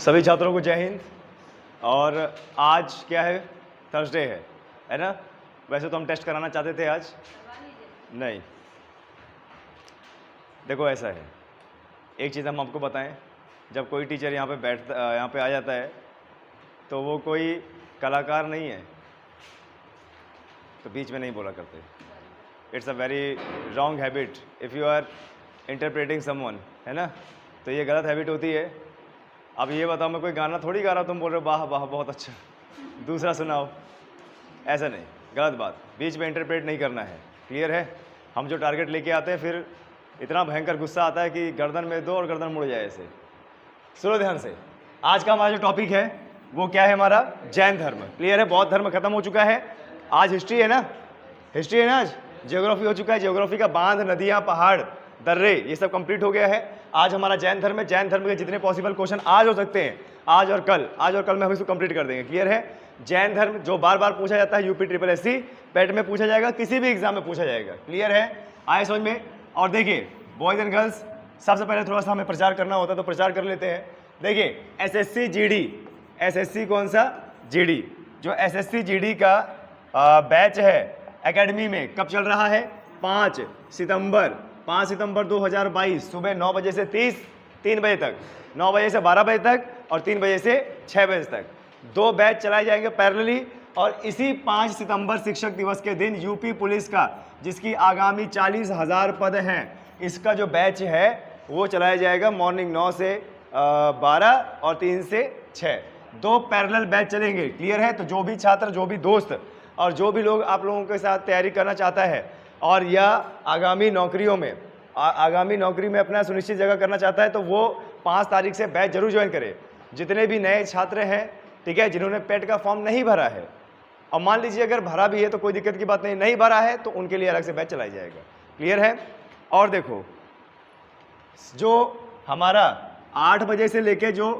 सभी छात्रों को जय हिंद। और आज क्या है? थर्सडे है ना? वैसे तो हम टेस्ट कराना चाहते थे आज, नहीं। देखो ऐसा है, एक चीज़ हम आपको बताएं, जब कोई टीचर यहाँ पे आ जाता है तो वो कोई कलाकार नहीं है, तो बीच में नहीं बोला करते। It's a very wrong habit if you are interpreting someone, है ना? तो ये गलत हैबिट होती है। अब ये बताओ, मैं कोई गाना थोड़ी गा रहा हूँ, तुम बोल रहे हो वाह वाह बहुत अच्छा, दूसरा सुनाओ, ऐसा नहीं, गलत बात। बीच में इंटरप्रेट नहीं करना है, क्लियर है? हम जो टारगेट लेके आते हैं फिर इतना भयंकर गुस्सा आता है कि गर्दन में दो और गर्दन मुड़ जाए ऐसे। सुनो ध्यान से, आज का हमारा जो टॉपिक है वो क्या है? हमारा जैन धर्म, क्लियर है? बौद्ध धर्म खत्म हो चुका है, आज हिस्ट्री है ना? हिस्ट्री है ना? आज ज्योग्राफी हो चुका है, ज्योग्राफी का बांध, नदियाँ, पहाड़, दर्रे, ये सब कंप्लीट हो गया है। आज हमारा जैन धर्म है। जैन धर्म के जितने पॉसिबल क्वेश्चन आज हो सकते हैं, आज और कल में हम इसको कंप्लीट कर देंगे, क्लियर है? जैन धर्म जो बार बार पूछा जाता है, यूपी SSC पेट में पूछा जाएगा, किसी भी एग्जाम में पूछा जाएगा, क्लियर है? आए समझ में? और देखिए बॉयज एंड गर्ल्स, सबसे पहले थोड़ा सा हमें प्रचार करना होता है तो प्रचार कर लेते हैं। देखिए SSC GD, SSC कौन सा? GD, जो SSC GD का बैच है एकेडमी में, कब चल रहा है? 5 सितंबर 2022 सुबह 9 बजे से 3 बजे तक, 9 बजे से 12 बजे तक और 3 बजे से 6 बजे तक 2 बैच चलाए जाएंगे पैरेलली। और इसी 5 सितंबर शिक्षक दिवस के दिन यूपी पुलिस का, जिसकी आगामी 40,000 पद हैं, इसका जो बैच है वो चलाया जाएगा मॉर्निंग 9 से 12 और 3 से 6, 2 पैरेलल बैच चलेंगे, क्लियर है? तो जो भी छात्र, जो भी दोस्त और जो भी लोग आप लोगों के साथ तैयारी करना चाहता है और या आगामी नौकरियों में अपना सुनिश्चित जगह करना चाहता है, तो वो 5 तारीख से बैच जरूर ज्वाइन करे। जितने भी नए छात्र हैं, ठीक है, जिन्होंने पेट का फॉर्म नहीं भरा है, और मान लीजिए अगर भरा भी है तो कोई दिक्कत की बात नहीं भरा है तो उनके लिए अलग से बैच चलाया जाएगा, क्लियर है? और देखो, जो हमारा 8 बजे से लेके जो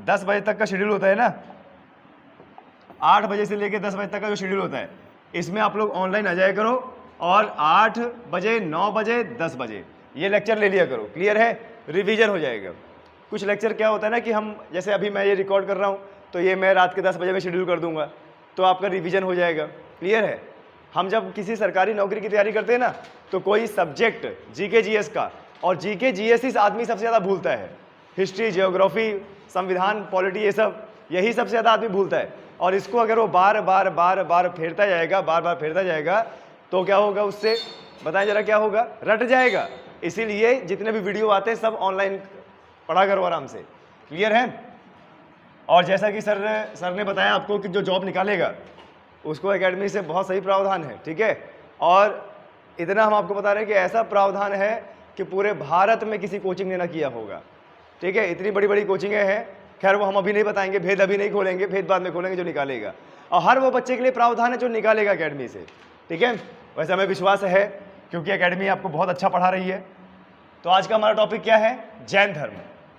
10 बजे तक का शेड्यूल होता है ना, 8 बजे से लेके 10 बजे तक का जो शेड्यूल होता है, इसमें आप लोग ऑनलाइन आ जाया करो और 8 बजे, 9 बजे, 10 बजे ये लेक्चर ले लिया करो, क्लियर है? रिवीजन हो जाएगा। कुछ लेक्चर क्या होता है ना कि हम, जैसे अभी मैं ये रिकॉर्ड कर रहा हूँ तो ये मैं रात के 10 बजे में शेड्यूल कर दूंगा, तो आपका रिवीजन हो जाएगा, क्लियर है? हम जब किसी सरकारी नौकरी की तैयारी करते हैं ना, तो कोई सब्जेक्ट GK GS का, और GK GS इस आदमी सबसे ज़्यादा भूलता है, हिस्ट्री, जियोग्राफी, संविधान, पॉलिटी, ये सब, यही सबसे ज़्यादा आदमी भूलता है। और इसको अगर वो बार बार फेरता जाएगा तो क्या होगा उससे? बताएं जरा, क्या होगा? रट जाएगा। इसीलिए जितने भी वीडियो आते हैं सब ऑनलाइन पढ़ा करो आराम से, क्लियर है? और जैसा कि सर ने बताया आपको कि जो जॉब निकालेगा उसको एकेडमी से बहुत सही प्रावधान है, ठीक है? और इतना हम आपको बता रहे हैं कि ऐसा प्रावधान है कि पूरे भारत में किसी कोचिंग ने ना किया होगा, ठीक है? इतनी बड़ी बड़ी कोचिंगें हैं, खैर वो हम अभी नहीं बताएंगे, भेद अभी नहीं खोलेंगे, भेद बाद में खोलेंगे जो निकालेगा। और हर वो बच्चे के लिए प्रावधान है जो निकालेगा एकेडमी से, ठीक है? वैसे हमें विश्वास है क्योंकि एकेडमी आपको बहुत अच्छा पढ़ा रही है। तो आज का हमारा टॉपिक क्या है? जैन धर्म।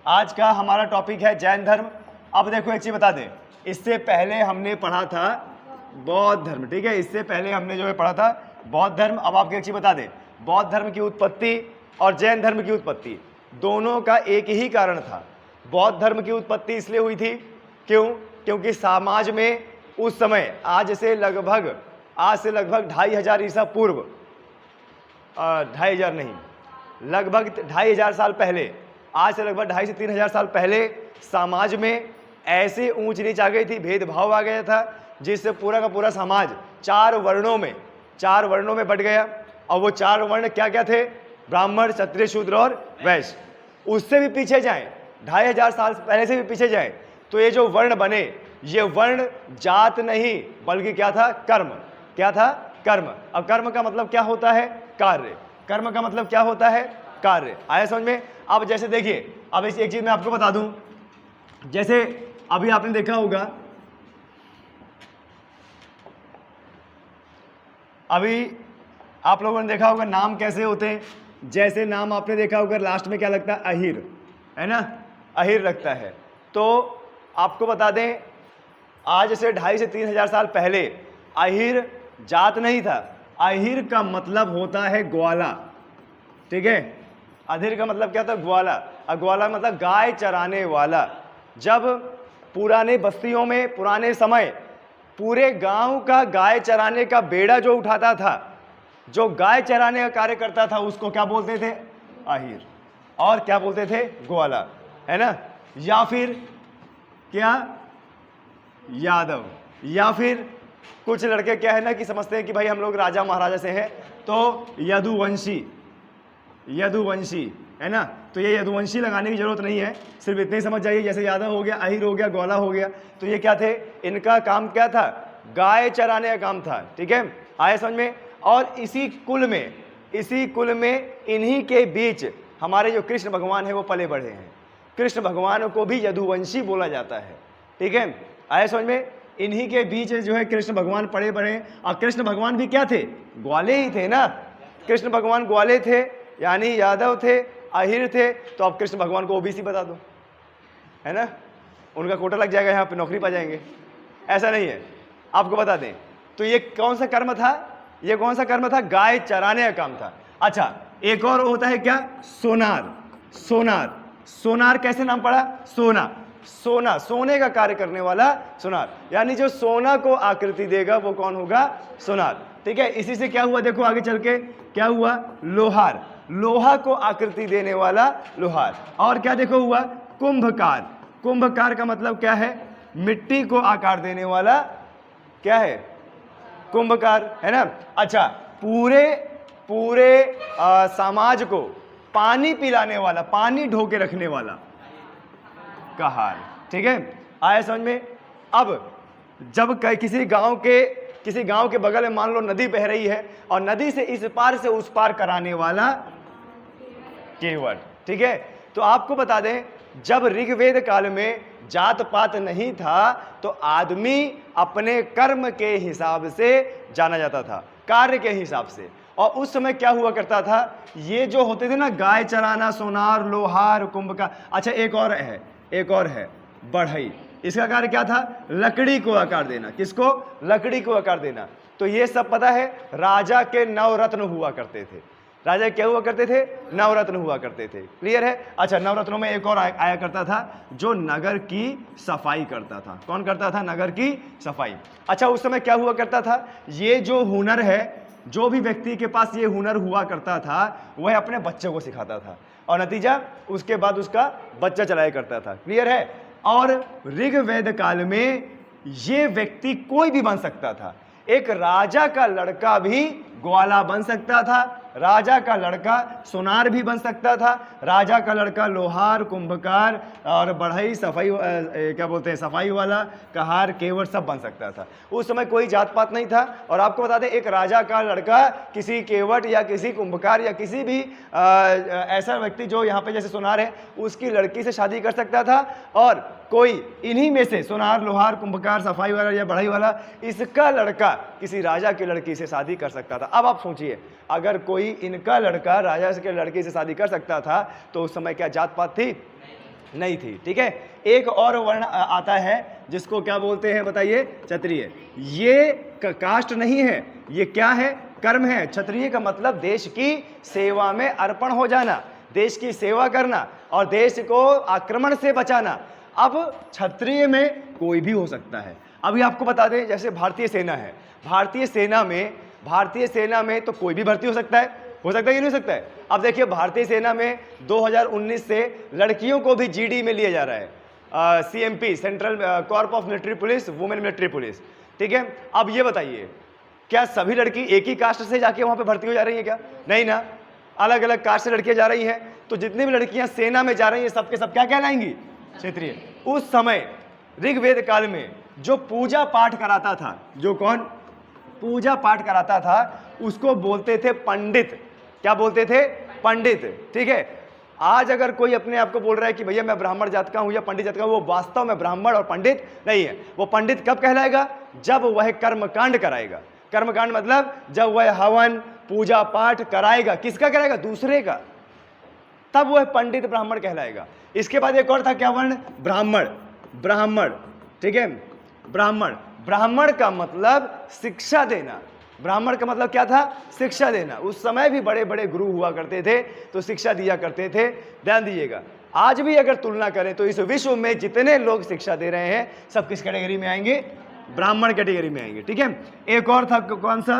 आज का हमारा टॉपिक है जैन धर्म। अब देखो एक चीज बता दें, इससे पहले हमने पढ़ा था बौद्ध धर्म, ठीक है? इससे पहले हमने जो है पढ़ा था बौद्ध धर्म। अब आपको एक चीज बता दें, बौद्ध धर्म की उत्पत्ति और जैन धर्म की उत्पत्ति दोनों का एक ही कारण था। बौद्ध धर्म की उत्पत्ति इसलिए हुई थी, क्यों? क्योंकि समाज में उस समय आज से लगभग 2500 ईसा पूर्व, 2500 नहीं, लगभग 2500 साल पहले, आज से लगभग 2500 से 3000 साल पहले समाज में ऐसे ऊंच नीच आ गई थी, भेदभाव आ गया था, जिससे पूरा का पूरा समाज 4 वर्णों में बट गया। और वो 4 वर्ण क्या क्या थे? ब्राह्मण, क्षत्रिय, शूद्र और वैश्य। उससे भी पीछे जाएं, 2500 साल पहले से भी पीछे जाएं, तो ये जो वर्ण बने, ये वर्ण जात नहीं बल्कि क्या था? कर्म। क्या था? कर्म। अब कर्म का मतलब क्या होता है? कार्य। कर्म का मतलब क्या होता है? कार्य। आया समझ में? अब जैसे देखिए, अब इस एक चीज मैं आपको बता दूं, जैसे अभी आपने देखा होगा, अभी आप लोगों ने देखा होगा नाम कैसे होते हैं। जैसे नाम आपने देखा होगा लास्ट में क्या लगता है? अहिर, है ना? अहिर लगता है। तो आपको बता दें, आज से 2500 से 3000 साल पहले अहिर जात नहीं था। अहिर का मतलब होता है ग्वाला, ठीक है? अहिर का मतलब क्या था? ग्वाला। और ग्वाला मतलब गाय चराने वाला, जब पुराने बस्तियों में पुराने समय पूरे गांव का गाय चराने का बेड़ा जो उठाता था, जो गाय चराने का कार्य करता था, उसको क्या बोलते थे? आहिर। और क्या बोलते थे? ग्वाला, है ना? या फिर क्या? यादव। या फिर कुछ लड़के क्या है ना कि समझते हैं कि भाई हम लोग राजा महाराजा से हैं, तो यदुवंशी, यदुवंशी, है ना? तो ये यदुवंशी लगाने की जरूरत नहीं है, सिर्फ इतने ही समझ जाइए, जैसे यादव हो गया, अहिर हो गया, ग्वाला हो गया, तो ये क्या थे? इनका काम क्या था? गाय चराने का काम था। ठीक है, आए समझ में? और इसी कुल में इन्हीं के बीच हमारे जो कृष्ण भगवान है वो पले बढ़े हैं। कृष्ण भगवान को भी यदुवंशी बोला जाता है। ठीक है, आए समझ में? इन्हीं के बीच जो है कृष्ण भगवान पले बढ़े। और कृष्ण भगवान भी क्या थे? ग्वाले ही थे ना। कृष्ण भगवान ग्वाले थे, यानी यादव थे, आहिर थे। तो अब कृष्ण भगवान को ओबीसी बता दो, है ना? उनका कोटा लग जाएगा, यहाँ पे नौकरी पा जाएंगे। ऐसा नहीं है, आपको बता दें। तो ये कौन सा कर्म था? ये कौन सा कर्म था? गाय चराने का काम था। अच्छा, एक और होता है क्या? सोनार। सोनार, सोनार कैसे नाम पड़ा? सोना, सोना, सोने का कार्य करने वाला सोनार, यानी जो सोना को आकृति देगा वो कौन होगा? सोनार। ठीक है, इसी से क्या हुआ? देखो आगे चल के क्या हुआ? लोहार, लोहा को आकृति देने वाला लोहार। और क्या देखो हुआ? कुंभकार। कुंभकार का मतलब क्या है? मिट्टी को आकार देने वाला क्या है? कुंभकार, है ना? अच्छा, पूरे समाज को पानी पिलाने वाला, पानी ढो के रखने वाला कहार। ठीक है, आया समझ में? अब जब किसी गांव के बगल में मान लो नदी बह रही है और नदी से इस पार से उस पार कराने वाला केवट। ठीक है, तो आपको बता दें, जब ऋग्वेद काल में जात पात नहीं था तो आदमी अपने कर्म के हिसाब से जाना जाता था, कार्य के हिसाब से। और उस समय क्या हुआ करता था? ये जो होते थे ना, गाय चराना, सोनार, लोहार, कुंभकार। अच्छा, एक और है बढ़ई। इसका कार्य क्या था? लकड़ी को आकार देना। किसको? लकड़ी को आकार देना। तो ये सब पता है, राजा के नवरत्न हुआ करते थे। राजा क्या हुआ करते थे? नवरत्न हुआ करते थे। क्लियर है? अच्छा, नवरत्नों में एक और आया करता था, जो नगर की सफाई करता था। कौन करता था? नगर की सफाई। अच्छा, उस समय क्या हुआ करता था? ये जो हुनर है, जो भी व्यक्ति के पास ये हुनर हुआ करता था, वह अपने बच्चे को सिखाता था, और नतीजा उसके बाद उसका बच्चा चलाया करता था। क्लियर है? और ऋग्वेद काल में ये व्यक्ति कोई भी बन सकता था। एक राजा का लड़का भी ग्वाला बन सकता था, राजा का लड़का सोनार भी बन सकता था, राजा का लड़का लोहार, कुंभकार और बढ़ई, सफाई क्या बोलते हैं, सफाई वाला, कहार, केवट सब बन सकता था। उस समय कोई जात पात नहीं था। और आपको बता दें, एक राजा का लड़का किसी केवट या किसी कुंभकार या किसी भी ऐसा व्यक्ति जो यहाँ पे जैसे सोनार है, उसकी लड़की से शादी कर सकता था। और कोई इन्हीं में से सोनार, लोहार, कुंभकार, सफाई वाला या बढ़ई वाला, इसका लड़का किसी राजा की लड़की से शादी कर सकता था। अब आप सोचिए, अगर कोई इनका लड़का राजा के लड़की से शादी कर सकता था तो उस समय क्या जात पात थी? नहीं थी। ठीक है, एक और वर्ण आता है जिसको क्या बोलते हैं बताइए? क्षत्रिय। ये कास्ट नहीं है, ये क्या है? कर्म है। क्षत्रिय का मतलब देश की सेवा में अर्पण हो जाना, देश की सेवा करना और देश को आक्रमण से बचाना। अब क्षत्रिय में कोई भी हो सकता है। अभी आपको बता दें, जैसे भारतीय सेना है, भारतीय सेना में तो कोई भी भर्ती हो सकता है कि नहीं हो सकता है? अब देखिए, भारतीय सेना में 2019 से लड़कियों को भी जीडी में लिया जा रहा है, CMP, central Corp of military police, women military police. ठीक है, अब ये बताइए, क्या सभी लड़की एक ही कास्ट से जाके वहां पे भर्ती हो जा रही है क्या? नहीं ना, अलग अलग कास्ट से लड़कियां जा रही हैं। तो जितनी भी लड़कियां सेना में जा रही हैं, सबके सब क्या कहलाएंगी? क्षेत्रीय। उस समय ऋग्वेद काल में जो पूजा पाठ कराता था, जो कौन पूजा पाठ कराता था, उसको बोलते थे पंडित। क्या बोलते थे? पंडित। ठीक है, आज अगर कोई अपने आप को बोल रहा है कि भैया मैं ब्राह्मण जात का हूं या पंडित जात का हूं, वो वास्तव में ब्राह्मण और पंडित नहीं है। वो पंडित कब कहलाएगा? जब वह कर्मकांड कराएगा। कर्मकांड मतलब जब वह हवन, पूजा पाठ कराएगा। किसका कराएगा? दूसरे का। तब वह पंडित ब्राह्मण कहलाएगा। इसके बाद एक और था, क्या वर्ण? ब्राह्मण। ठीक है, ब्राह्मण का मतलब शिक्षा देना। ब्राह्मण का मतलब क्या था? शिक्षा देना। उस समय भी बड़े बड़े गुरु हुआ करते थे, तो शिक्षा दिया करते थे। ध्यान दीजिएगा, आज भी अगर तुलना करें तो इस विश्व में जितने लोग शिक्षा दे रहे हैं सब किस कैटेगरी में आएंगे? ब्राह्मण कैटेगरी में आएंगे। ठीक है, एक और था कौन सा?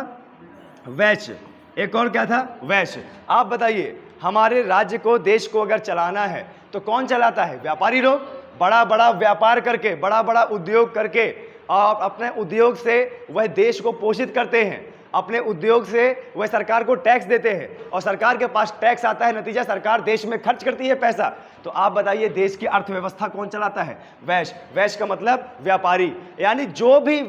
वैश्य। एक और क्या था? वैश्य। आप बताइए, हमारे राज्य को, देश को अगर चलाना है तो कौन चलाता है? व्यापारी लोग, बड़ा बड़ा व्यापार करके, बड़ा बड़ा उद्योग करके, और अपने उद्योग से वह देश को पोषित करते हैं, अपने उद्योग से वह सरकार को टैक्स देते हैं, और सरकार के पास टैक्स आता है, नतीजा सरकार देश में खर्च करती है पैसा। तो आप बताइए, देश की अर्थव्यवस्था कौन चलाता है? वैश्य। वैश्य का मतलब व्यापारी, यानी जो भी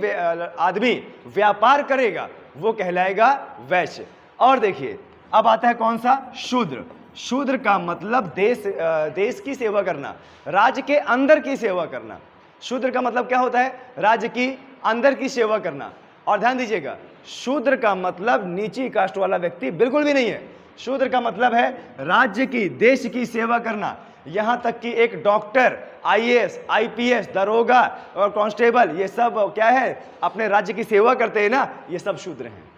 आदमी व्यापार करेगा वो कहलाएगा वैश्य। और देखिए, अब आता है कौन सा? शूद्र। शूद्र का मतलब देश की सेवा करना, राज्य के अंदर की सेवा करना। शूद्र का मतलब क्या होता है? राज्य की अंदर की सेवा करना। और ध्यान दीजिएगा, शूद्र का मतलब नीची कास्ट वाला व्यक्ति बिल्कुल भी नहीं है। शूद्र का मतलब है राज्य की, देश की सेवा करना। यहां तक कि एक डॉक्टर, आईएएस, आईपीएस, दरोगा और कांस्टेबल, ये सब क्या है? अपने राज्य की सेवा करते हैं ना, ये सब शूद्र हैं।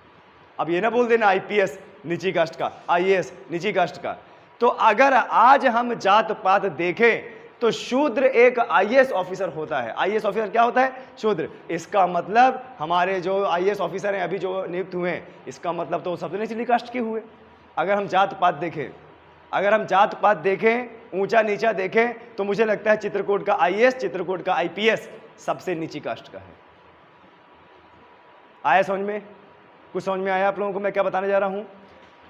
अब ये ना बोल देना आईपीएस नीची कास्ट का, आईएएस नीची कास्ट का। तो अगर आज हम जात पात देखें तो शूद्र एक आईएएस ऑफिसर होता है। आईएएस ऑफिसर क्या होता है? शूद्र। इसका मतलब हमारे जो आईएएस ऑफिसर हैं अभी जो नियुक्त हुए हैं, इसका मतलब तो सबसे निचली कास्ट के हुए। अगर हम जात पात देखें, अगर हम जात पात देखें, ऊंचा नीचा देखें, तो मुझे लगता है चित्रकूट का आईएएस, चित्रकूट का आईपीएस सबसे नीची कास्ट का है। आया समझ में? कुछ समझ में आया आप लोगों को मैं क्या बताने जा रहा हूं?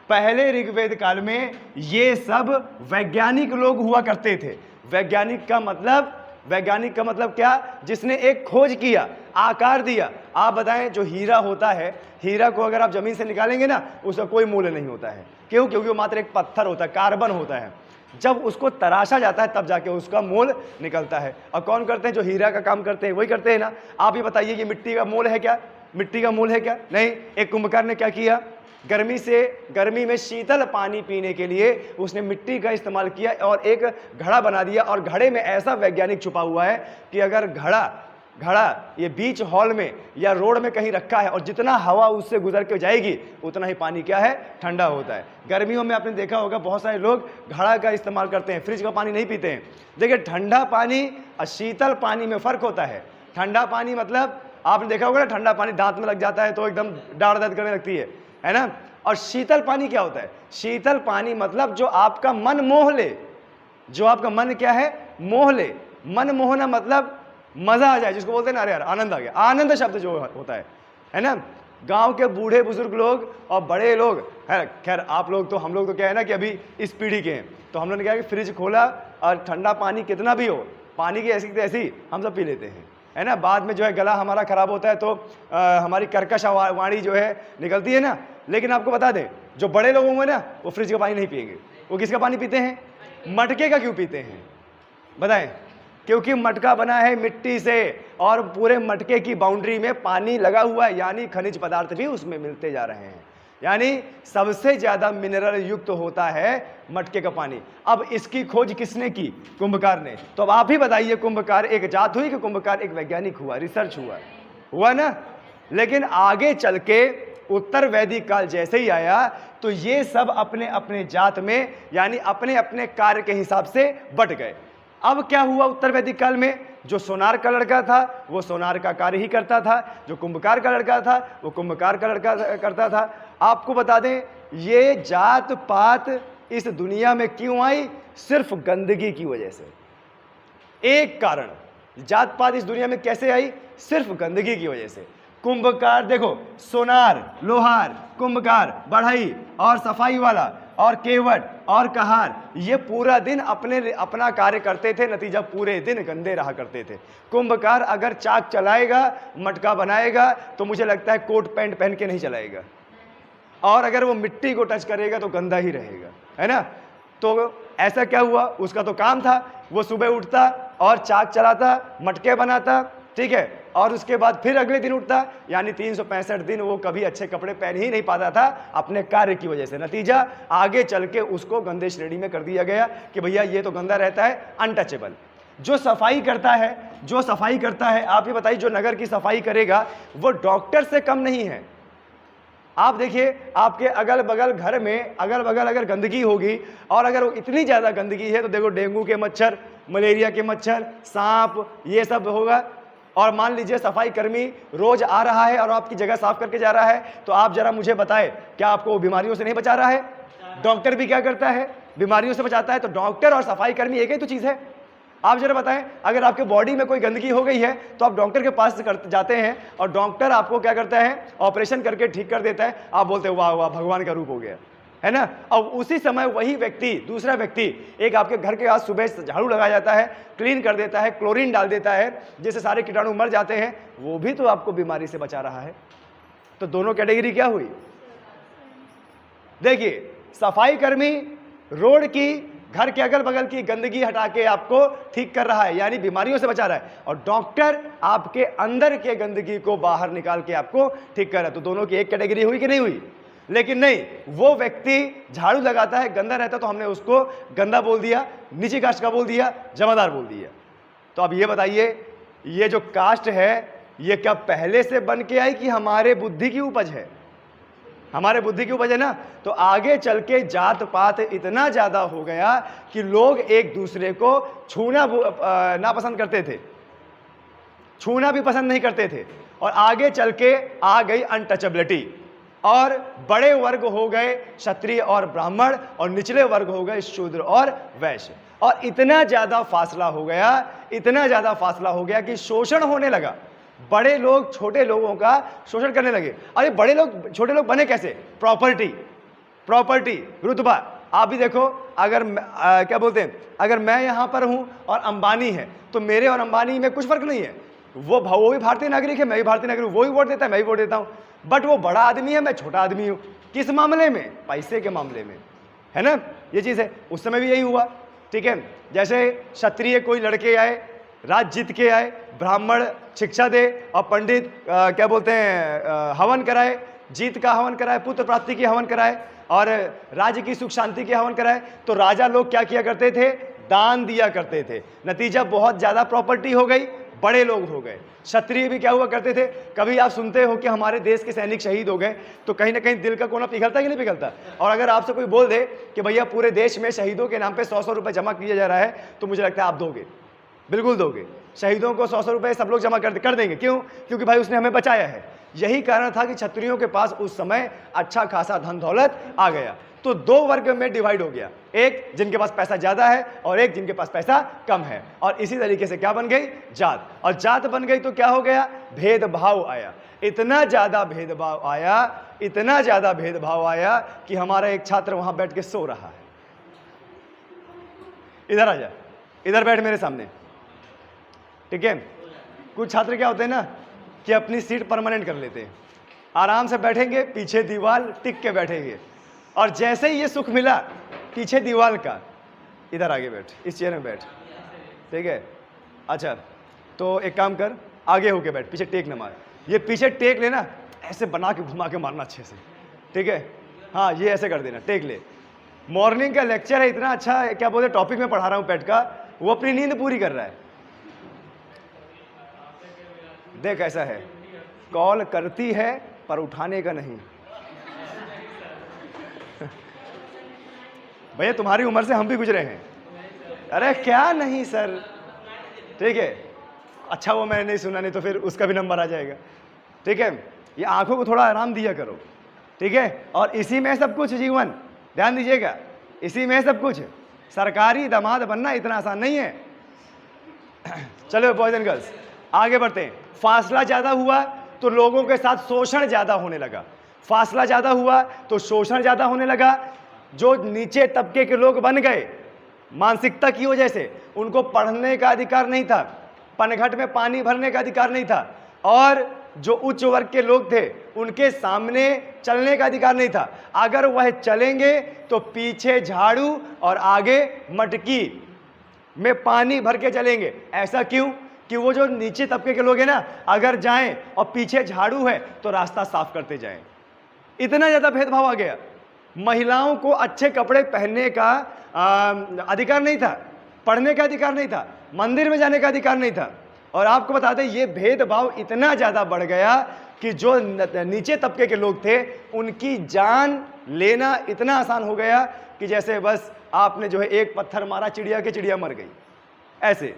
पहले ऋग्वेद काल में ये सब वैज्ञानिक लोग हुआ करते थे। वैज्ञानिक का मतलब क्या? जिसने एक खोज किया, आकार दिया। आप बताएं, जो हीरा होता है, हीरा को अगर आप जमीन से निकालेंगे ना, उसका कोई मूल्य नहीं होता है। क्यों? क्योंकि वो मात्र एक पत्थर होता है, कार्बन होता है। जब उसको तराशा जाता है तब जाके उसका मोल निकलता है। और कौन करते हैं? जो हीरा का काम करते हैं वही करते हैं ना। आप ही बताइए, ये मिट्टी का मोल है क्या? मिट्टी का मूल है क्या? नहीं। एक कुंभकार ने क्या किया? गर्मी में शीतल पानी पीने के लिए उसने मिट्टी का इस्तेमाल किया और एक घड़ा बना दिया। और घड़े में ऐसा वैज्ञानिक छुपा हुआ है कि अगर घड़ा ये बीच हॉल में या रोड में कहीं रखा है और जितना हवा उससे गुजर के जाएगी उतना ही पानी क्या है? ठंडा होता है। गर्मियों में आपने देखा होगा बहुत सारे लोग घड़ा का इस्तेमाल करते हैं, फ्रिज का पानी नहीं पीते हैं। देखिए, ठंडा पानी और शीतल पानी में फर्क होता है। ठंडा पानी मतलब आपने देखा होगा ना, ठंडा पानी दांत में लग जाता है तो एकदम डांड दर्द करने लगती है ना। और शीतल पानी क्या होता है? शीतल पानी मतलब जो आपका मन मोह ले, जो आपका मन क्या है? मोह ले। मन मोहना मतलब मजा आ जाए, जिसको बोलते हैं ना, अरे यार आनंद आ गया। आनंद शब्द जो होता है ना। गांव के बूढ़े बुजुर्ग लोग और बड़े लोग, खैर आप लोग तो, हम लोग तो क्या है ना कि अभी इस पीढ़ी के हैं, तो हम लोगों ने क्या कि फ्रिज खोला और ठंडा पानी कितना भी हो, पानी की ऐसी तैसी हम सब पी लेते हैं, है ना। बाद में जो है गला हमारा खराब होता है तो हमारी कर्कश वाणी जो है निकलती है ना। लेकिन आपको बता दें, जो बड़े लोग होंगे ना वो फ्रिज का पानी नहीं पिएंगे। वो किसका पानी पीते हैं? मटके का। क्यों पीते हैं बताएं? क्योंकि मटका बना है मिट्टी से और पूरे मटके की बाउंड्री में पानी लगा हुआ है, यानी खनिज पदार्थ भी उसमें मिलते जा रहे हैं। यानी सबसे ज्यादा मिनरल युक्त होता है मटके का पानी। अब इसकी खोज किसने की? कुंभकार ने। तो अब आप ही बताइए, कुंभकार एक जात हुई कि कुंभकार एक वैज्ञानिक हुआ, रिसर्च हुआ ना। लेकिन आगे चल के उत्तर वैदिक काल जैसे ही आया तो ये सब अपने अपने जात में, यानी अपने अपने कार्य के हिसाब से बट गए। अब क्या हुआ उत्तर वैदिक काल में? जो सोनार का लड़का था वो सोनार का कार्य ही करता था, जो कुंभकार का लड़का था वो कुंभकार का लड़का करता था। आपको बता दें, ये जात पात इस दुनिया में क्यों आई? सिर्फ गंदगी की वजह से। एक कारण, जात पात इस दुनिया में कैसे आई? सिर्फ गंदगी की वजह से। कुंभकार देखो, सोनार, लोहार, कुंभकार, बढ़ई और सफाई वाला और केवट और कहार, ये पूरा दिन अपना कार्य करते थे, नतीजा पूरे दिन गंदे रहा करते थे। कुंभकार अगर चाक चलाएगा, मटका बनाएगा, तो मुझे लगता है कोट पैंट पहन के नहीं चलाएगा, और अगर वो मिट्टी को टच करेगा तो गंदा ही रहेगा, है ना। तो ऐसा क्या हुआ? उसका तो काम था, वो सुबह उठता और चाक चलाता, मटके बनाता, ठीक है, और उसके बाद फिर अगले दिन उठता, यानी 365 दिन वो कभी अच्छे कपड़े पहन ही नहीं पाता था अपने कार्य की वजह से। नतीजा आगे चल के उसको गंदे श्रेणी में कर दिया गया कि भैया ये तो गंदा रहता है, अनटचेबल। जो सफाई करता है, आप ये बताइए, जो नगर की सफाई करेगा वो डॉक्टर से कम नहीं है। आप देखिए आपके अगल बगल घर में अगल बगल अगर गंदगी होगी और अगर इतनी ज़्यादा गंदगी है तो देखो डेंगू के मच्छर, मलेरिया के मच्छर, सांप, ये सब होगा। और मान लीजिए सफाई कर्मी रोज आ रहा है और आपकी जगह साफ करके जा रहा है, तो आप जरा मुझे बताएं क्या आपको वो बीमारियों से नहीं बचा रहा है? डॉक्टर भी क्या करता है? बीमारियों से बचाता है। तो डॉक्टर और सफाई कर्मी एक ही तो चीज़ है। आप जरा बताएं, अगर आपके बॉडी में कोई गंदगी हो गई है तो आप डॉक्टर के पास जाते हैं और डॉक्टर आपको क्या करता है? ऑपरेशन करके ठीक कर देता है। आप बोलते हैं वाह वाह भगवान का रूप हो गया, है ना? और उसी समय वही व्यक्ति, दूसरा व्यक्ति एक आपके घर के आस सुबह झाड़ू लगा जाता है, क्लीन कर देता है, क्लोरीन डाल देता है, जिससे सारे कीटाणु मर जाते हैं, वो भी तो आपको बीमारी से बचा रहा है। तो दोनों कैटेगरी क्या हुई? देखिए, सफाई कर्मी रोड की, घर के अगल बगल की गंदगी हटा के आपको ठीक कर रहा है, यानी बीमारियों से बचा रहा है, और डॉक्टर आपके अंदर के गंदगी को बाहर निकाल के आपको ठीक कर रहा है। तो दोनों की एक कैटेगरी हुई कि नहीं हुई? लेकिन नहीं, वो व्यक्ति झाड़ू लगाता है, गंदा रहता तो हमने उसको गंदा बोल दिया, नीची कास्ट का बोल दिया, जमादार बोल दिया। तो अब ये बताइए, ये जो कास्ट है ये क्या पहले से बन के आई कि हमारे बुद्धि की उपज है? हमारे बुद्धि की उपज है ना। तो आगे चल के जात पात इतना ज्यादा हो गया कि लोग एक दूसरे को छूना नापसंद करते थे, छूना भी पसंद नहीं करते थे, और आगे चल के आ गई अनटचेबिलिटी, और बड़े वर्ग हो गए क्षत्रिय और ब्राह्मण, और निचले वर्ग हो गए शूद्र और वैश्य। और इतना ज्यादा फासला हो गया, इतना ज्यादा फासला हो गया कि शोषण होने लगा। बड़े लोग छोटे लोगों का शोषण करने लगे। अरे बड़े लोग छोटे लोग बने कैसे? प्रॉपर्टी, रुतबा। आप भी देखो, अगर क्या बोलते हैं, अगर मैं यहां पर हूं और अंबानी है तो मेरे और अंबानी में कुछ फर्क नहीं है। वो भी भारतीय नागरिक है, मैं भी भारतीय नागरिक हूं, वो भी वोट देता है, मैं भी वोट देता हूं, बट वो बड़ा आदमी है, मैं छोटा आदमी हूं। किस मामले में? पैसे के मामले में, है ना? ये चीज है। उस समय भी यही हुआ, ठीक है। जैसे क्षत्रिय कोई लड़के आए, राज जीत के आए, ब्राह्मण शिक्षा दे, और पंडित क्या बोलते हैं हवन कराए, जीत का हवन कराए, पुत्र प्राप्ति की हवन कराए, और राज्य की सुख शांति की हवन कराए। तो राजा लोग क्या किया करते थे? दान दिया करते थे। नतीजा बहुत ज्यादा प्रॉपर्टी हो गई, बड़े लोग हो गए। क्षत्रिय भी क्या हुआ करते थे? कभी आप सुनते हो कि हमारे देश के सैनिक शहीद हो गए, तो कहीं ना कहीं दिल का कोना पिघलता कि नहीं पिघलता? और अगर आपसे कोई बोल दे कि भैया पूरे देश में शहीदों के नाम पे 100-100 रुपए जमा किया जा रहा है, तो मुझे लगता है आप दोगे, बिल्कुल दोगे। शहीदों को 100-100 रुपए सब लोग जमा कर देंगे। क्यों? क्योंकि भाई उसने हमें बचाया है। यही कारण था कि क्षत्रियों के पास उस समय अच्छा खासा धन दौलत आ गया। तो दो वर्ग में डिवाइड हो गया, एक जिनके पास पैसा ज्यादा है और एक जिनके पास पैसा कम है। और इसी तरीके से क्या बन गई? जात। और जात बन गई तो क्या हो गया? भेदभाव आया। इतना ज्यादा भेदभाव आया, इतना ज्यादा भेदभाव आया कि हमारा एक छात्र वहां बैठ के सो रहा है। इधर आ जा, इधर बैठ मेरे सामने, ठीक है। कुछ छात्र क्या होते हैं ना कि अपनी सीट परमानेंट कर लेते हैं, आराम से बैठेंगे, पीछे दीवार टिक के बैठेंगे, और जैसे ही ये सुख मिला पीछे दीवार का, इधर आगे बैठ, इस चेयर में बैठ, ठीक है। अच्छा, तो एक काम कर, आगे होके बैठ, पीछे टेक न मार। ये पीछे टेक लेना, ऐसे बना के घुमा के मारना अच्छे से, ठीक है। हाँ, ये ऐसे कर देना, टेक ले। मॉर्निंग का लेक्चर है, इतना अच्छा क्या बोलते टॉपिक में पढ़ा रहा हूँ पेट का, वो अपनी नींद पूरी कर रहा है। देख ऐसा है, कॉल करती है पर उठाने का नहीं। भैया तुम्हारी उम्र से हम भी गुजरे हैं। अरे क्या नहीं सर, ठीक है। अच्छा वो मैंने नहीं सुना, नहीं तो फिर उसका भी नंबर आ जाएगा, ठीक है। ये आंखों को थोड़ा आराम दिया करो, ठीक है। और इसी में सब कुछ जीवन, ध्यान दीजिएगा, इसी में सब कुछ। सरकारी दामाद बनना इतना आसान नहीं है। चलो बॉयज एंड गर्ल्स आगे बढ़ते हैं। फासला ज्यादा हुआ तो लोगों के साथ शोषण ज्यादा होने लगा, फासला ज्यादा हुआ तो शोषण ज्यादा होने लगा। जो नीचे तबके के लोग बन गए, मानसिकता की वजह से उनको पढ़ने का अधिकार नहीं था, पनघट में पानी भरने का अधिकार नहीं था, और जो उच्च वर्ग के लोग थे उनके सामने चलने का अधिकार नहीं था। अगर वह चलेंगे तो पीछे झाड़ू और आगे मटकी में पानी भर के चलेंगे। ऐसा क्यों? कि वो जो नीचे तबके के लोग हैं ना, अगर जाएं और पीछे झाड़ू है तो रास्ता साफ करते जाएं। इतना ज्यादा भेदभाव आ गया। महिलाओं को अच्छे कपड़े पहनने का अधिकार नहीं था, पढ़ने का अधिकार नहीं था, मंदिर में जाने का अधिकार नहीं था। और आपको बता दें, ये भेदभाव इतना ज्यादा बढ़ गया कि जो नीचे तबके के लोग थे उनकी जान लेना इतना आसान हो गया कि जैसे बस आपने जो है एक पत्थर मारा चिड़िया के, चिड़िया मर गई, ऐसे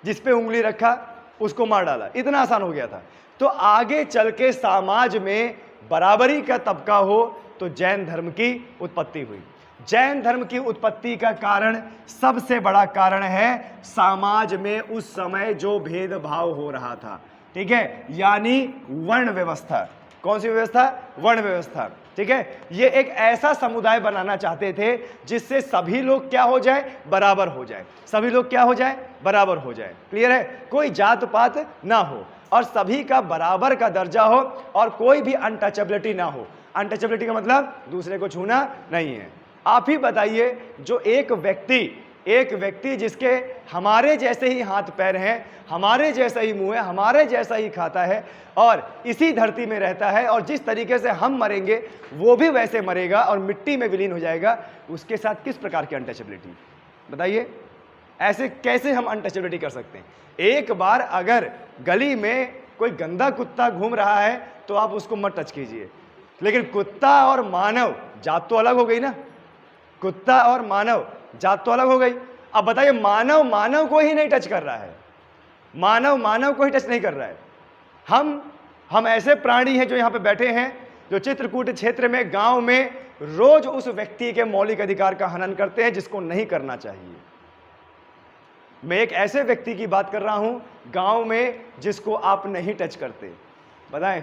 जिस पे उंगली रखा उसको मार डाला, इतना आसान हो गया था। तो आगे चल के समाज में बराबरी का तबका हो तो जैन धर्म की उत्पत्ति हुई। जैन धर्म की उत्पत्ति का कारण, सबसे बड़ा कारण है समाज में उस समय जो भेदभाव हो रहा था, ठीक है, यानी वर्ण व्यवस्था। कौन सी व्यवस्था? वर्ण व्यवस्था, ठीक है। ये एक ऐसा समुदाय बनाना चाहते थे जिससे सभी लोग क्या हो जाए? बराबर हो जाए। सभी लोग क्या हो जाए? बराबर हो जाए। क्लियर है? कोई जात पात ना हो और सभी का बराबर का दर्जा हो और कोई भी अनटचेबिलिटी ना हो। अनटचेबिलिटी का मतलब दूसरे को छूना नहीं है। आप ही बताइए, जो एक व्यक्ति जिसके हमारे जैसे ही हाथ पैर हैं, हमारे जैसा ही मुंह है, हमारे जैसा ही खाता है और इसी धरती में रहता है और जिस तरीके से हम मरेंगे वो भी वैसे मरेगा और मिट्टी में विलीन हो जाएगा, उसके साथ किस प्रकार की अनटचेबिलिटी? बताइए, ऐसे कैसे हम अनटचेबिलिटी कर सकते हैं? एक बार अगर गली में कोई गंदा कुत्ता घूम रहा है तो आप उसको मत टच कीजिए, लेकिन कुत्ता और मानव जात तो अलग हो गई ना। कुत्ता और मानव जात तो अलग हो गई। अब बताइए, मानव को ही नहीं टच कर रहा है, मानव को ही टच नहीं कर रहा है। हम ऐसे प्राणी हैं जो यहाँ पे बैठे हैं, जो चित्रकूट क्षेत्र में, गांव में रोज उस व्यक्ति के मौलिक अधिकार का हनन करते हैं जिसको नहीं करना चाहिए। मैं एक ऐसे व्यक्ति की बात कर रहा हूं गांव में जिसको आप नहीं टच करते। बताएं,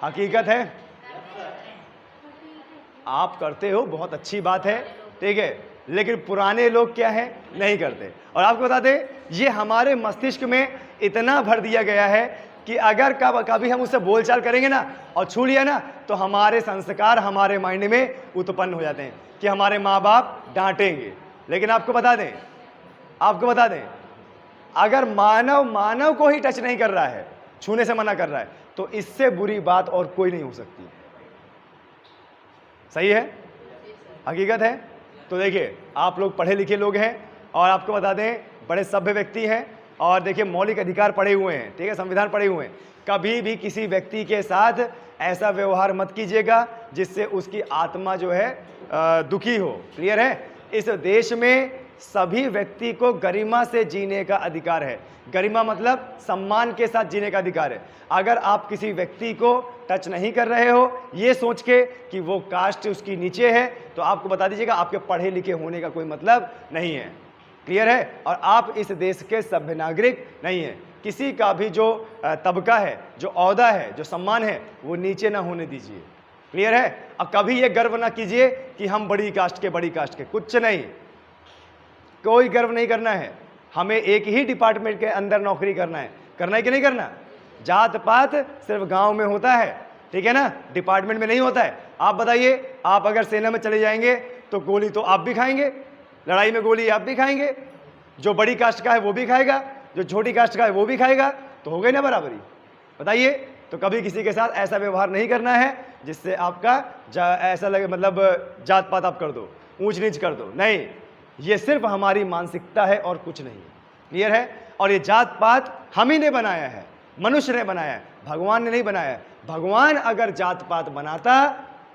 हकीकत है? आप करते हो, बहुत अच्छी बात है, ठीक है, लेकिन पुराने लोग क्या है? नहीं करते। और आपको बता दें, ये हमारे मस्तिष्क में इतना भर दिया गया है कि अगर कभी हम उससे बोलचाल करेंगे ना और छू लिया ना तो हमारे संस्कार हमारे माइंड में उत्पन्न हो जाते हैं कि हमारे माँ बाप डांटेंगे। लेकिन आपको बता दें, अगर मानव को ही टच नहीं कर रहा है, छूने से मना कर रहा है, तो इससे बुरी बात और कोई नहीं हो सकती। सही है? हकीकत है? तो देखिए, आप लोग पढ़े लिखे लोग हैं और आपको बता दें बड़े सभ्य व्यक्ति हैं और देखिए मौलिक अधिकार पढ़े हुए हैं, ठीक है, संविधान पढ़े हुए हैं। कभी भी किसी व्यक्ति के साथ ऐसा व्यवहार मत कीजिएगा जिससे उसकी आत्मा जो है दुखी हो। क्लियर है? इस देश में सभी व्यक्ति को गरिमा से जीने का अधिकार है। गरिमा मतलब सम्मान के साथ जीने का अधिकार है। अगर आप किसी व्यक्ति को टच नहीं कर रहे हो ये सोच के कि वो कास्ट उसकी नीचे है, तो आपको बता दीजिएगा आपके पढ़े लिखे होने का कोई मतलब नहीं है। क्लियर है? और आप इस देश के सभ्य नागरिक नहीं है। किसी का भी जो तबका है, जो औहदा है, जो सम्मान है, वो नीचे ना होने दीजिए। क्लियर है? अब कभी ये गर्व ना कीजिए कि हम बड़ी कास्ट के, कुछ नहीं, कोई गर्व नहीं करना है। हमें एक ही डिपार्टमेंट के अंदर नौकरी करना है कि नहीं करना? जात पात सिर्फ गांव में होता है, ठीक है ना, डिपार्टमेंट में नहीं होता है। आप बताइए, आप अगर सेना में चले जाएंगे तो गोली तो आप भी खाएंगे, लड़ाई में गोली आप भी खाएंगे, जो बड़ी कास्ट का है वो भी खाएगा, जो छोटी कास्ट का है वो भी खाएगा, तो हो गई ना बराबरी? बताइए। तो कभी किसी के साथ ऐसा व्यवहार नहीं करना है जिससे आपका ऐसा लगे मतलब जात पात आप कर दो, ऊंच नीच कर दो। नहीं, ये सिर्फ हमारी मानसिकता है और कुछ नहीं। क्लियर है? और ये जात पात हम ही ने बनाया है, मनुष्य ने बनाया है, भगवान ने नहीं बनाया है। भगवान अगर जात पात बनाता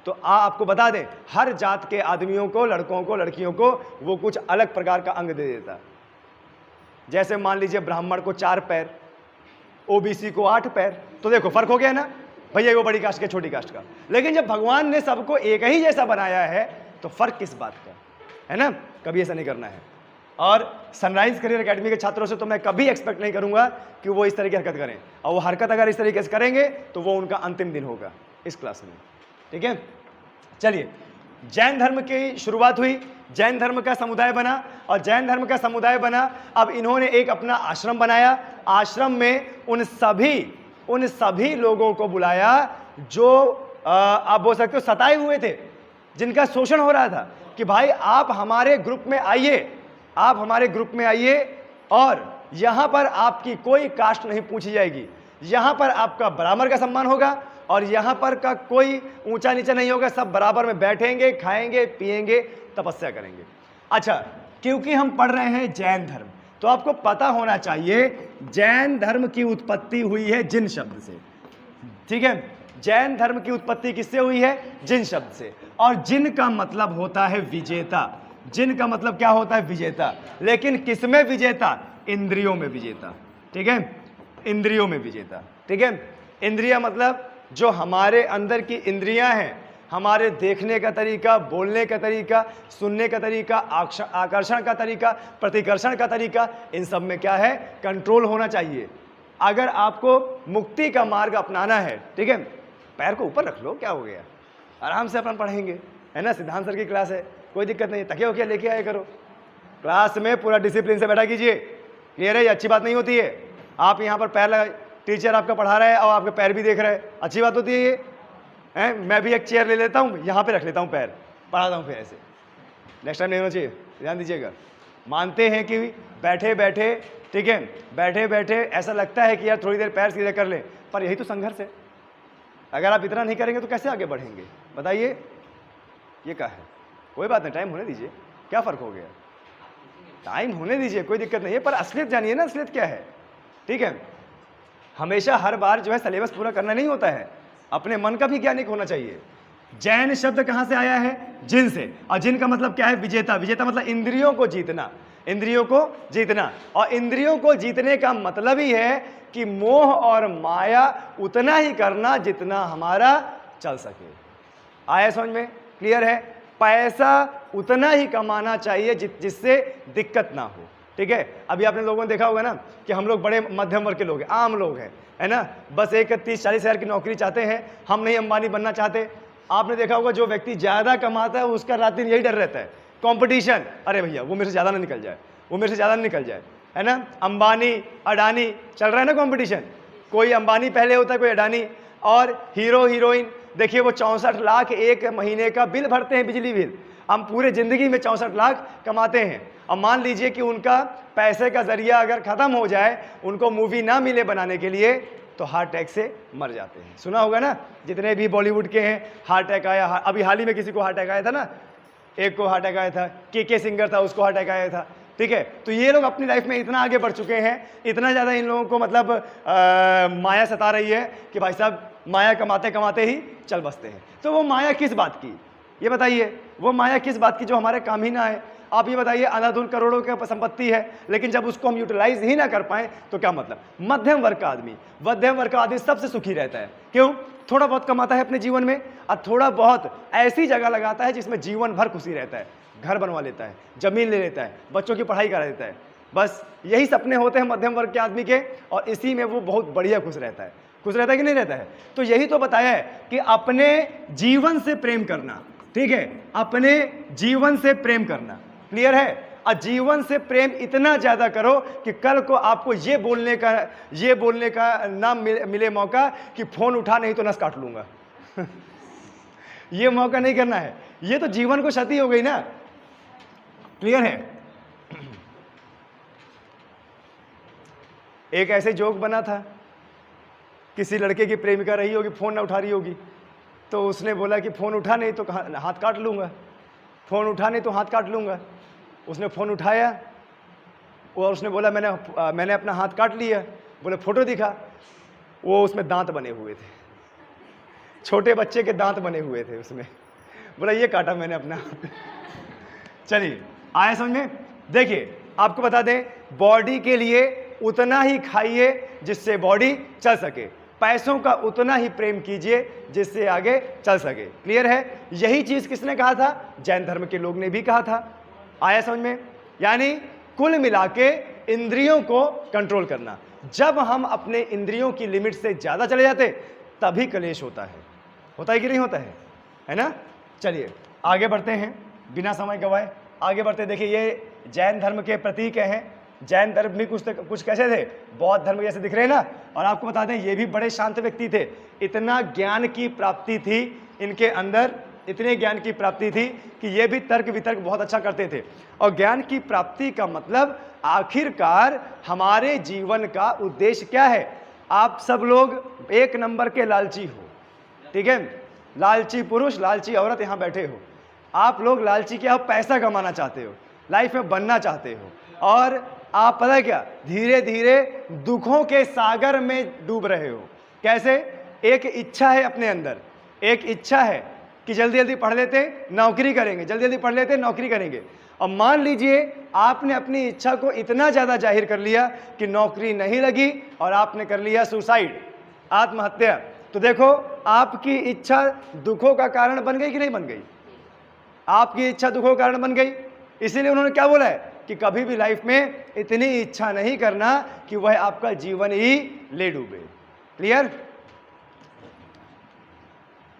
तो आपको बता दें, हर जात के आदमियों को, लड़कों को, लड़कियों को वो कुछ अलग प्रकार का अंग दे देता। जैसे मान लीजिए ब्राह्मण को 4 पैर, ओबीसी को 8 पैर, तो देखो फर्क हो गया ना भैया, वो बड़ी कास्ट के, छोटी कास्ट का। लेकिन जब भगवान ने सबको एक ही जैसा बनाया है तो फर्क किस बात का है ना? कभी ऐसा नहीं करना है। और सनराइज करियर एकेडमी के छात्रों से तो मैं कभी एक्सपेक्ट नहीं करूंगा कि वो इस तरह की हरकत करें, और वो हरकत अगर इस तरीके से करेंगे तो वो उनका अंतिम दिन होगा इस क्लास में। ठीक है, चलिए, जैन धर्म की शुरुआत हुई, जैन धर्म का समुदाय बना, और जैन धर्म का समुदाय बना। अब इन्होंने एक अपना आश्रम बनाया। आश्रम में उन सभी लोगों को बुलाया जो आप बोल सकते हो सताए हुए थे, जिनका शोषण हो रहा था, कि भाई आप हमारे ग्रुप में आइए, आप हमारे ग्रुप में आइए, और यहां पर आपकी कोई कास्ट नहीं पूछी जाएगी, यहां पर आपका बराबर का सम्मान होगा, और यहां पर का कोई ऊंचा नीचा नहीं होगा, सब बराबर में बैठेंगे, खाएंगे, पिएंगे, तपस्या करेंगे। अच्छा, क्योंकि हम पढ़ रहे हैं जैन धर्म, तो आपको पता होना चाहिए जैन धर्म की उत्पत्ति हुई है जिन शब्द से। ठीक है, जैन धर्म की उत्पत्ति किससे हुई है? जिन शब्द से। और जिन का मतलब होता है विजेता। जिन का मतलब क्या होता है? विजेता। लेकिन किसमें विजेता? इंद्रियों में विजेता। ठीक है, इंद्रियों में विजेता। ठीक है, इंद्रिया मतलब जो हमारे अंदर की इंद्रियां हैं, हमारे देखने का तरीका, बोलने का तरीका, सुनने का तरीका, आकर्षण का तरीका, प्रतिकर्षण का तरीका, इन सब में क्या है? कंट्रोल होना चाहिए। अगर आपको मुक्ति का मार्ग अपनाना है, ठीक है, पैर को ऊपर रख लो, क्या हो गया, आराम से अपन पढ़ेंगे, है ना। सिद्धांत सर की क्लास है, कोई दिक्कत नहीं, तकिया वकिया लेके आया करो, क्लास में पूरा डिसिप्लिन से बैठा कीजिए। क्लियर है? ये अच्छी बात नहीं होती है। आप यहाँ पर पैर लगा, टीचर आपका पढ़ा रहा है और आपके पैर भी देख रहे हैं, अच्छी बात होती है ये? हैं, मैं भी एक चेयर ले लेता हूँ, यहाँ पे रख लेता हूँ पैर, पढ़ाता हूँ फिर ऐसे। नेक्स्ट टाइम नहीं होना चाहिए, ध्यान दीजिएगा। मानते हैं कि बैठे बैठे, ठीक है, बैठे बैठे ऐसा लगता है कि यार थोड़ी देर पैर सीधे कर लें, पर यही तो संघर्ष है। अगर आप इतना नहीं करेंगे तो कैसे आगे बढ़ेंगे बताइए? ये क्या है? कोई बात नहीं, टाइम होने दीजिए, क्या फ़र्क हो गया, टाइम होने दीजिए, कोई दिक्कत नहीं है। पर असलियत जानिए ना, असलियत क्या है। ठीक है, हमेशा हर बार जो है सिलेबस पूरा करना नहीं होता है, अपने मन का भी ज्ञान एक होना चाहिए। जैन शब्द कहाँ से आया है? जिन से। और जिन का मतलब क्या है? विजेता। विजेता मतलब इंद्रियों को जीतना, इंद्रियों को जीतना। और इंद्रियों को जीतने का मतलब ही है कि मोह और माया उतना ही करना जितना हमारा चल सके। आया समझ में? क्लियर है? पैसा उतना ही कमाना चाहिए जिससे दिक्कत ना हो। ठीक है, अभी आपने लोगों ने देखा होगा ना कि हम लोग बड़े मध्यम वर्ग के लोग हैं, आम लोग हैं, है ना, बस एक 30-40 हज़ार की नौकरी चाहते हैं, हम नहीं अंबानी बनना चाहते। आपने देखा होगा जो व्यक्ति ज़्यादा कमाता है उसका रात दिन यही डर रहता है, कंपटीशन, अरे भैया वो मेरे से ज़्यादा ना निकल जाए, वो मेरे से ज़्यादा ना निकल जाए, है ना। अंबानी अडानी चल रहा है ना कंपटीशन, कोई अंबानी पहले होता है, कोई अडानी। और हीरो हीरोइन देखिए, वो 64 लाख एक महीने का बिल भरते हैं, बिजली बिल। हम पूरे ज़िंदगी में 64 लाख कमाते हैं। अब मान लीजिए कि उनका पैसे का जरिया अगर ख़त्म हो जाए, उनको मूवी ना मिले बनाने के लिए, तो हार्ट अटैक से मर जाते हैं। सुना होगा ना, जितने भी बॉलीवुड के हैं, हार्ट अटैक आया। अभी हाल ही में किसी को हार्ट अटैक आया था ना, एक को हार्ट अटैक आया था, के सिंगर था, उसको हार्ट अटैक आया था। ठीक है, तो ये लोग अपनी लाइफ में इतना आगे बढ़ चुके हैं, इतना ज़्यादा इन लोगों को मतलब माया सता रही है कि भाई साहब माया कमाते कमाते ही चल बसते हैं। तो वो माया किस बात की, ये बताइए, वो माया किस बात की जो हमारे काम ही ना आए? आप ये बताइए, अंधाधुन करोड़ों की संपत्ति है, लेकिन जब उसको हम यूटिलाइज ही ना कर पाए तो क्या मतलब? मध्यम वर्ग का आदमी सबसे सुखी रहता है। क्यों? थोड़ा बहुत कमाता है अपने जीवन में और थोड़ा बहुत ऐसी जगह लगाता है जिसमें जीवन भर खुशी रहता है, घर बनवा लेता है, जमीन ले लेता है, बच्चों की पढ़ाई करा देता है। बस यही सपने होते हैं मध्यम वर्ग के आदमी के, और इसी में वो बहुत बढ़िया खुश रहता है। खुश रहता है कि नहीं रहता है? तो यही तो बताया है कि अपने जीवन से प्रेम करना। ठीक है, अपने जीवन से प्रेम करना। क्लियर है? और जीवन से प्रेम इतना ज्यादा करो कि कल को आपको ये बोलने का ना मिले मौका कि फोन उठा नहीं तो नस काट लूंगा। ये मौका नहीं करना है, ये तो जीवन को क्षति हो गई ना। क्लियर है? एक ऐसे जोक बना था, किसी लड़के की प्रेमिका रही होगी, फोन ना उठा रही होगी, तो उसने बोला कि फोन उठा नहीं तो हाथ काट लूंगा, फोन उठा नहीं तो हाथ काट लूंगा। उसने फ़ोन उठाया और उसने बोला मैंने अपना हाथ काट लिया। बोले फोटो दिखा, वो उसमें दांत बने हुए थे, छोटे बच्चे के दांत बने हुए थे उसमें। बोला ये काटा मैंने अपना हाथ। चलिए, आया समझ में? देखिए, आपको बता दें, बॉडी के लिए उतना ही खाइए जिससे बॉडी चल सके, पैसों का उतना ही प्रेम कीजिए जिससे आगे चल सके। क्लियर है? यही चीज़ किसने कहा था? जैन धर्म के लोग ने भी कहा था। आया समझ में? यानी कुल मिला के इंद्रियों को कंट्रोल करना। जब हम अपने इंद्रियों की लिमिट से ज़्यादा चले जाते तभी क्लेश होता है कि नहीं होता है ना? चलिए आगे बढ़ते हैं, बिना समय गवाए आगे बढ़ते। देखिए, ये जैन धर्म के प्रतीक हैं। जैन धर्म भी कुछ कैसे थे? बौद्ध धर्म जैसे दिख रहे हैं ना। और आपको बता दें, ये भी बड़े शांत व्यक्ति थे, इतना ज्ञान की प्राप्ति थी इनके अंदर, इतने ज्ञान की प्राप्ति थी कि ये भी तर्क वितर्क बहुत अच्छा करते थे। और ज्ञान की प्राप्ति का मतलब आखिरकार हमारे जीवन का उद्देश्य क्या है? आप सब लोग एक नंबर के लालची हो, ठीक है, लालची पुरुष लालची औरत यहाँ बैठे हो। आप लोग लालची क्या हो? पैसा कमाना चाहते हो, लाइफ में बनना चाहते हो, और आप पता है क्या, धीरे धीरे दुखों के सागर में डूब रहे हो। कैसे? एक इच्छा है अपने अंदर, एक इच्छा है कि जल्दी जल्दी पढ़ लेते नौकरी करेंगे, जल्दी जल्दी पढ़ लेते नौकरी करेंगे। अब मान लीजिए आपने अपनी इच्छा को इतना ज़्यादा जाहिर कर लिया कि नौकरी नहीं लगी और आपने कर लिया सुसाइड, आत्महत्या। तो देखो आपकी इच्छा दुखों का कारण बन गई कि नहीं बन गई? आपकी इच्छा दुखों का कारण बन गई। इसीलिए उन्होंने क्या बोला है कि कभी भी लाइफ में इतनी इच्छा नहीं करना कि वह आपका जीवन ही ले डूबे। क्लियर?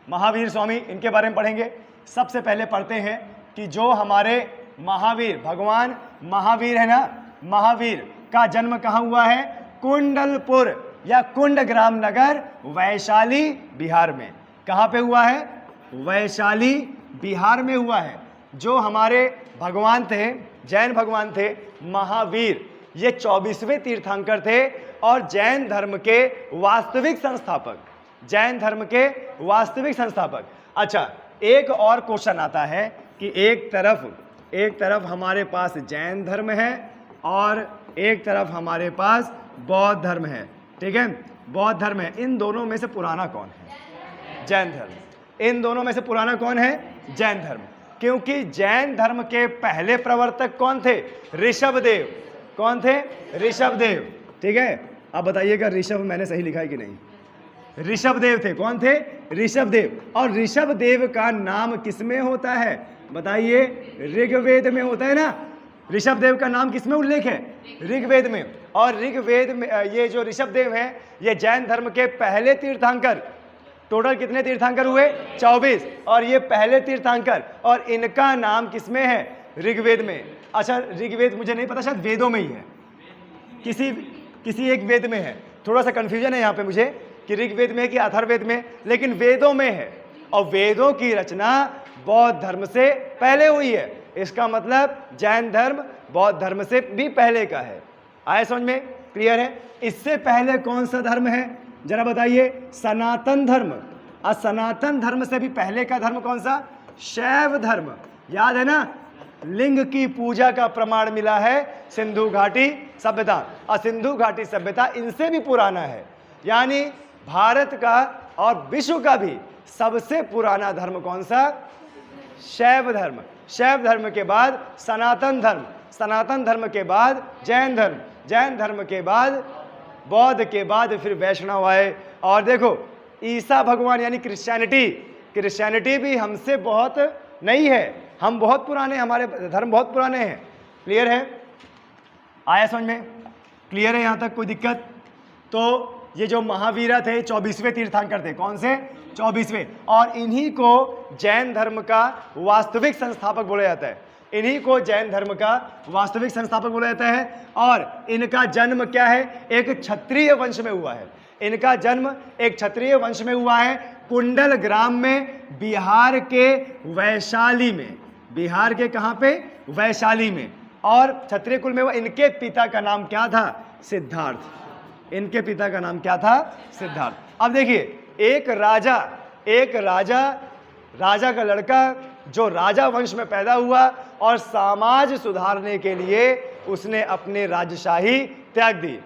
महावीर स्वामी, इनके बारे में पढ़ेंगे। सबसे पहले पढ़ते हैं कि जो हमारे महावीर, भगवान महावीर है ना, महावीर का जन्म कहाँ हुआ है? कुंडलपुर या कुंडग्राम नगर, वैशाली बिहार में। कहाँ पे हुआ है? वैशाली बिहार में हुआ है। जो हमारे भगवान थे, जैन भगवान थे महावीर, ये 24वें तीर्थंकर थे और जैन धर्म के वास्तविक संस्थापक, जैन धर्म के वास्तविक संस्थापक। अच्छा, एक और क्वेश्चन आता है कि एक तरफ हमारे पास जैन धर्म है और एक तरफ हमारे पास बौद्ध धर्म है, ठीक है? बौद्ध धर्म है। इन दोनों में से पुराना कौन है? जैन धर्म। इन दोनों में से पुराना कौन है? जैन धर्म। क्योंकि जैन धर्म के पहले प्रवर्तक कौन थे? ऋषभदेव। कौन थे? ऋषभदेव, ठीक है? अब बताइएगा ऋषभ मैंने सही लिखा है कि नहीं? ऋषभदेव थे। कौन थे? ऋषभदेव। और ऋषभदेव का नाम किसमें होता है? बताइए। ऋग्वेद में होता है ना। ऋषभदेव का नाम किसमें उल्लेख है? ऋग्वेद में। और ऋग्वेद में ये जो ऋषभदेव हैं, ये जैन धर्म के पहले तीर्थंकर। टोटल कितने तीर्थंकर हुए? 24। और ये पहले तीर्थंकर, और इनका नाम किसमें है? ऋग्वेद में। अच्छा, ऋग्वेद मुझे नहीं पता, शायद वेदों में ही है, किसी एक वेद में है। थोड़ा सा कंफ्यूजन है यहाँ पे मुझे कि ऋग्वेद में है कि अथर्ववेद में, लेकिन वेदों में है। और वेदों की रचना बौद्ध धर्म से पहले हुई है। इसका मतलब जैन धर्म बौद्ध धर्म से भी पहले का है। आया समझ में? क्लियर है? इससे पहले कौन सा धर्म है जरा बताइए? सनातन धर्म। और सनातन धर्म से भी पहले का धर्म कौन सा? शैव धर्म। याद है ना? लिंग की पूजा का प्रमाण मिला है सिंधु घाटी सभ्यता, और सिंधु घाटी सभ्यता इनसे भी पुराना है। यानी भारत का और विश्व का भी सबसे पुराना धर्म कौन सा? शैव धर्म। शैव धर्म के बाद सनातन धर्म, सनातन धर्म के बाद जैन धर्म, जैन धर्म के बाद बौद्ध, के बाद फिर वैष्णव आए। और देखो ईसा भगवान यानी क्रिश्चियनिटी भी हमसे बहुत नहीं है, हम बहुत पुराने, हमारे धर्म बहुत पुराने हैं। क्लियर है? आया समझ में? क्लियर है यहाँ तक? कोई दिक्कत? तो ये जो महावीरा थे 24वें तीर्थंकर थे। कौन से? 24वें। और इन्हीं को जैन धर्म का वास्तविक संस्थापक बोला जाता है। इन्हीं को जैन धर्म का वास्तविक संस्थापक बोला जाता है। और इनका जन्म क्या है? एक क्षत्रिय वंश में हुआ है। इनका जन्म एक क्षत्रिय वंश में हुआ है, कुंडल ग्राम में, बिहार के वैशाली में। बिहार के कहाँ पे? वैशाली में। और क्षत्रिय कुल में हुआ। इनके पिता का नाम क्या था? सिद्धार्थ। इनके पिता का नाम क्या था? सिद्धार्थ। अब देखिए, एक राजा का लड़का जो राजा वंश में पैदा हुआ और समाज सुधारने के लिए उसने अपने राजशाही त्याग दी।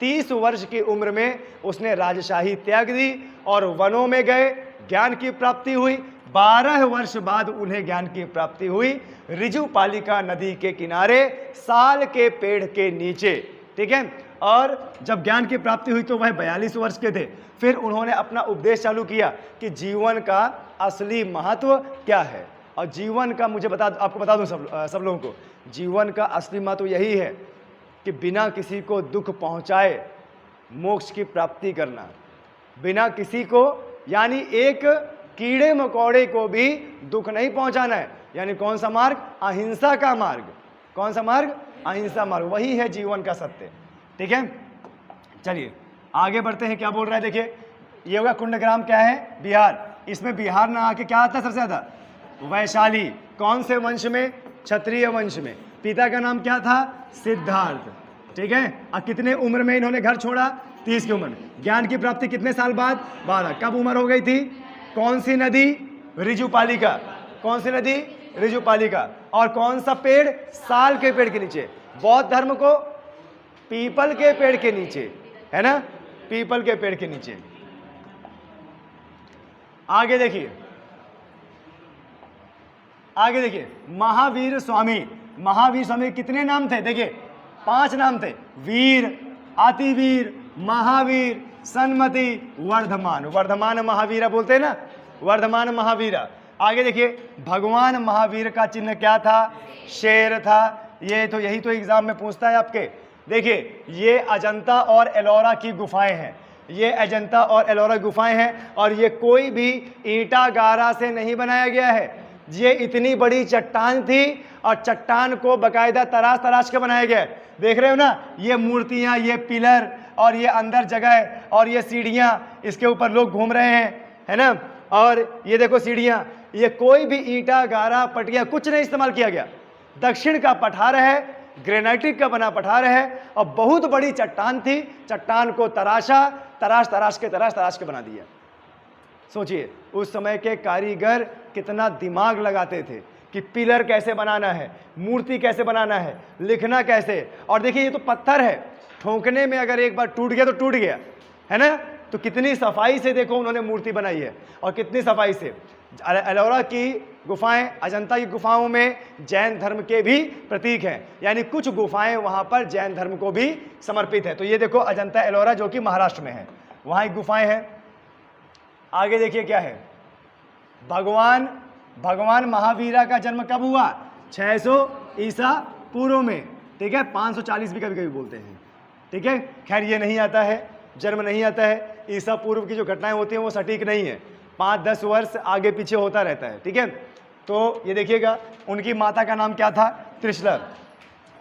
30 वर्ष की उम्र में उसने राजशाही त्याग दी और वनों में गए, ज्ञान की प्राप्ति हुई। 12 वर्ष बाद उन्हें ज्ञान की प्राप्ति हुई ऋजुपालिका नदी के किनारे, साल के पेड़ के नीचे, ठीक है? और जब ज्ञान की प्राप्ति हुई तो वह 42 वर्ष के थे। फिर उन्होंने अपना उपदेश चालू किया कि जीवन का असली महत्व क्या है। और जीवन का आपको बता दूं सब लोगों को, जीवन का असली महत्व यही है कि बिना किसी को दुख पहुंचाए मोक्ष की प्राप्ति करना। बिना किसी को, यानी एक कीड़े मकोड़े को भी दुख नहीं पहुंचाना है। यानी कौन सा मार्ग? अहिंसा का मार्ग। कौन सा मार्ग? अहिंसा मार्ग। वही है जीवन का सत्य, ठीक है? चलिए आगे बढ़ते हैं। क्या बोल रहा है? देखिए, ये होगा कुंडग्राम, क्या है? बिहार। इसमें बिहार ना आके क्या आता है सबसे ज्यादा? वैशाली। कौन से वंश में? क्षत्रिय वंश में। पिता का नाम क्या था? सिद्धार्थ, ठीक है? और कितने उम्र में इन्होंने घर छोड़ा? 30 की उम्र में। ज्ञान की प्राप्ति कितने साल बाद? 12। कब उम्र हो गई थी? कौन सी नदी? ऋजुपालिका। कौन सी नदी? ऋजुपालिका। और कौन सा पेड़? साल के पेड़ के नीचे। बौद्ध धर्म को पीपल के पेड़ के नीचे, है ना? पीपल के पेड़ के नीचे। आगे देखिए, आगे देखिए, महावीर स्वामी। महावीर स्वामी के कितने नाम थे? देखिए 5 नाम थे, वीर, अतिवीर, महावीर, सन्मति, वर्धमान। वर्धमान महावीरा बोलते हैं ना, वर्धमान महावीरा। आगे देखिए, भगवान महावीर का चिन्ह क्या था? शेर था। ये तो यही तो एग्जाम में पूछता है आपके। देखिए ये अजंता और एलोरा की गुफाएं हैं, ये अजंता और एलोरा गुफाएं हैं, और ये कोई भी ईंटा गारा से नहीं बनाया गया है। ये इतनी बड़ी चट्टान थी और चट्टान को बकायदा तराश तराश के बनाया गया है। देख रहे हो ना, ये मूर्तियां, ये पिलर, और ये अंदर जगह, और ये सीढ़ियां, इसके ऊपर लोग घूम रहे हैं, है ना। और ये देखो सीढ़ियां, ये कोई भी ईंटा गारा पटिया कुछ नहीं इस्तेमाल किया गया। दक्षिण का पठार है, ग्रेनाइटिक का बना पठार है, और बहुत बड़ी चट्टान थी। चट्टान को तराश तराश के बना दिया। सोचिए उस समय के कारीगर कितना दिमाग लगाते थे कि पिलर कैसे बनाना है, मूर्ति कैसे बनाना है, लिखना कैसे। और देखिए ये तो पत्थर है, ठोकने में अगर एक बार टूट गया तो टूट गया, है ना। तो कितनी सफाई से देखो उन्होंने मूर्ति बनाई है, और कितनी सफाई से। एलोरा की गुफाएं, अजंता की गुफाओं में जैन धर्म के भी प्रतीक हैं, यानी कुछ गुफाएं वहां पर जैन धर्म को भी समर्पित है। तो ये देखो अजंता एलोरा जो कि महाराष्ट्र में है, वहां एक गुफाएं हैं। आगे देखिए क्या है, भगवान महावीरा का जन्म कब हुआ? 600 ईसा पूर्व में, ठीक है। 540 भी कभी कभी बोलते हैं, ठीक है। खैर ये नहीं आता है, जन्म नहीं आता है। ईसा पूर्व की जो घटनाएं होती हैं वो सटीक नहीं है, 5-10 वर्ष आगे पीछे होता रहता है, ठीक है। तो ये देखिएगा, उनकी माता का नाम क्या था? त्रिशला।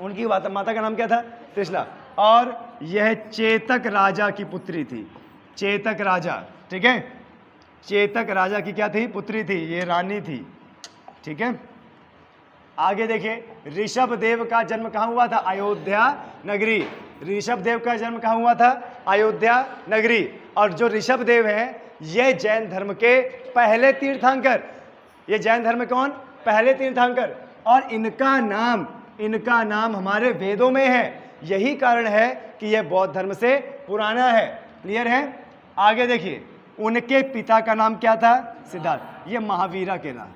उनकी माता का नाम क्या था? त्रिशला। और यह चेतक राजा की पुत्री थी, चेतक राजा, ठीक है। चेतक राजा की क्या थी? पुत्री थी, ये रानी थी, ठीक है। आगे देखिए, ऋषभ देव का जन्म कहाँ हुआ था? अयोध्या नगरी। ऋषभ देव का जन्म कहाँ हुआ था? अयोध्या नगरी। और जो ऋषभ देव हैं ये जैन धर्म के पहले तीर्थंकर, ये जैन धर्म में कौन? पहले तीर्थंकर। और इनका नाम हमारे वेदों में है, यही कारण है कि यह बौद्ध धर्म से पुराना है। क्लियर है? आगे देखिए, उनके पिता का नाम क्या था? सिद्धार्थ। ये महावीरा के नाम,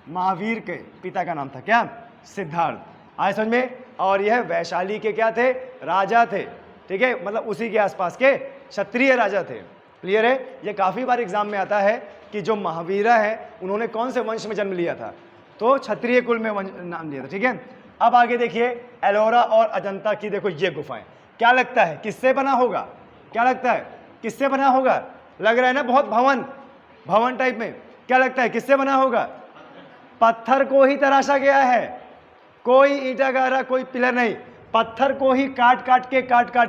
महावीर के पिता का नाम था क्या? सिद्धार्थ। आए समझ में? और यह वैशाली के क्या थे? राजा थे, ठीक है। मतलब उसी के आसपास के क्षत्रिय राजा थे। क्लियर है? ये काफ़ी बार एग्जाम में आता है कि जो महावीरा है उन्होंने कौन से वंश में जन्म लिया था? तो क्षत्रिय कुल में नाम लिया था, ठीक है। अब आगे देखिए, एलोरा और अजंता की देखो ये गुफाएं, क्या लगता है किससे बना होगा? क्या लगता है किससे बना होगा? लग रहा है ना बहुत भवन टाइप में। क्या लगता है किससे बना होगा? पत्थर को ही तराशा गया है, कोई ईंटा गारा, कोई पिलर नहीं, पत्थर को ही काट काट